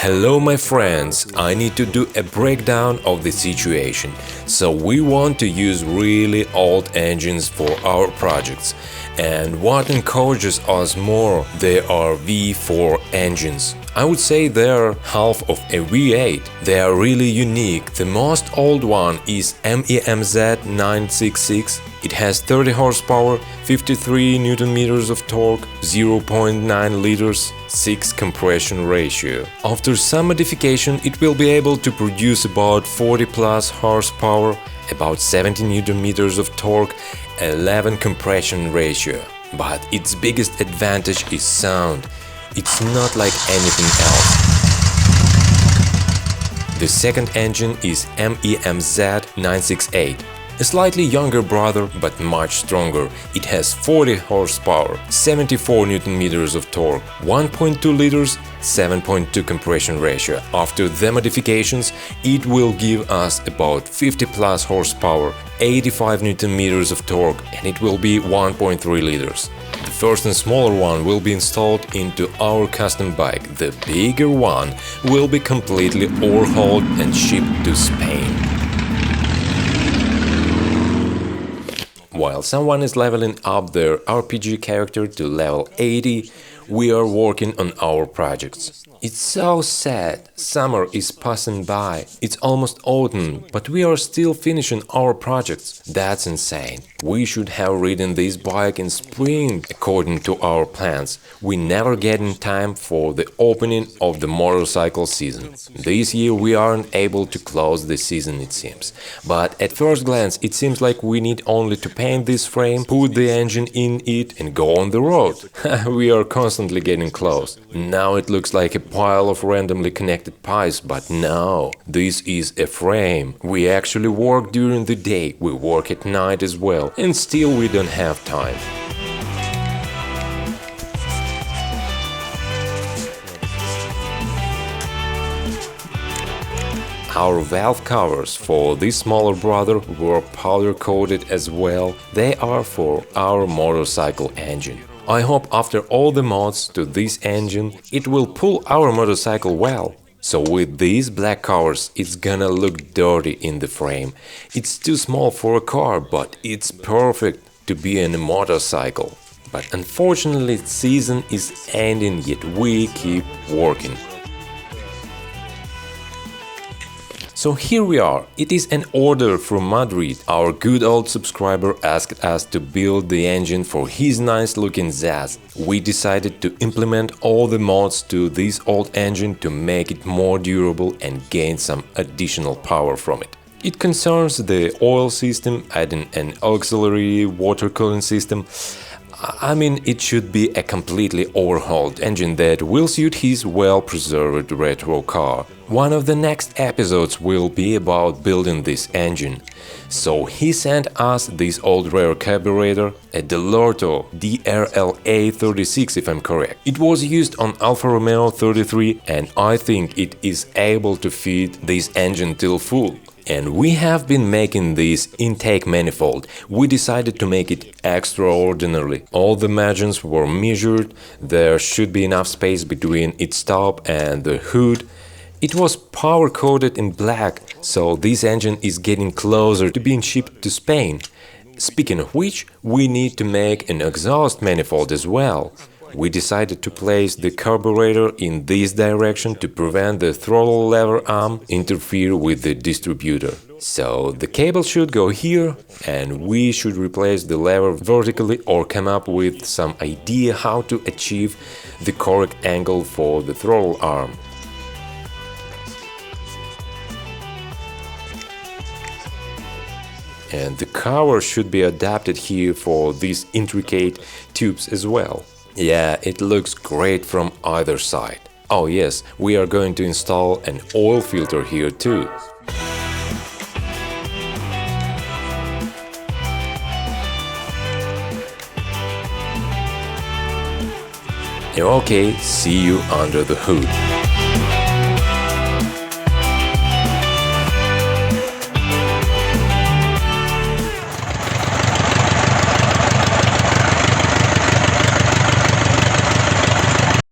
Hello my friends, I need to do a breakdown of the situation. So we want to use really old engines for our projects. And what encourages us more, they are V4 engines. I would say they're half of a V8. They are really unique. The most old one is MEMZ 966. It has 30 horsepower, 53 Nm of torque, 0.9 liters, 6 compression ratio. After some modification, it will be able to produce about 40 plus horsepower, about 70 Nm of torque, 11 compression ratio. But its biggest advantage is sound. It's not like anything else. The second engine is MEMZ 968. A slightly younger brother, but much stronger. It has 40 horsepower, 74 Nm of torque, 1.2 liters, 7.2 compression ratio. After the modifications, it will give us about 50 plus horsepower, 85 Nm of torque, and it will be 1.3 liters. The first and smaller one will be installed into our custom bike. The bigger one will be completely overhauled and shipped to Spain. While someone is leveling up their RPG character to level 80, we are working on our projects. It's so sad. Summer is passing by. It's almost autumn, but we are still finishing our projects. That's insane. We should have ridden this bike in spring according to our plans. We never get in time for the opening of the motorcycle season. This year we aren't able to close the season, it seems. But at first glance it seems like we need only to paint this frame, put the engine in it and go on the road. We are constantly getting close. Now it looks like a pile of randomly connected pies, but no, this is a frame. We actually work during the day, we work at night as well, and still we don't have time. Our valve covers for this smaller brother were powder coated as well. They are for our motorcycle engine. I hope after all the mods to this engine, it will pull our motorcycle well. So with these black covers, it's gonna look dirty in the frame. It's too small for a car, but it's perfect to be in a motorcycle. But unfortunately, season is ending, yet we keep working. So here we are, it is an order from Madrid. Our good old subscriber asked us to build the engine for his nice looking ZAZ. We decided to implement all the mods to this old engine to make it more durable and gain some additional power from it. It concerns the oil system, adding an auxiliary water cooling system. I mean, it should be a completely overhauled engine that will suit his well-preserved retro car. One of the next episodes will be about building this engine. So he sent us this old rare carburetor, a Dellorto DRLA 36 if I'm correct. It was used on Alfa Romeo 33 and I think it is able to feed this engine till full. And we have been making this intake manifold. We decided to make it extraordinarily. All the margins were measured, there should be enough space between its top and the hood. It was power coated in black, so this engine is getting closer to being shipped to Spain. Speaking of which, we need to make an exhaust manifold as well. We decided to place the carburetor in this direction to prevent the throttle lever arm interfere with the distributor. So the cable should go here and we should replace the lever vertically or come up with some idea how to achieve the correct angle for the throttle arm. And the cover should be adapted here for these intricate tubes as well. Yeah, it looks great from either side. Oh yes, we are going to install an oil filter here too. Okay, see you under the hood.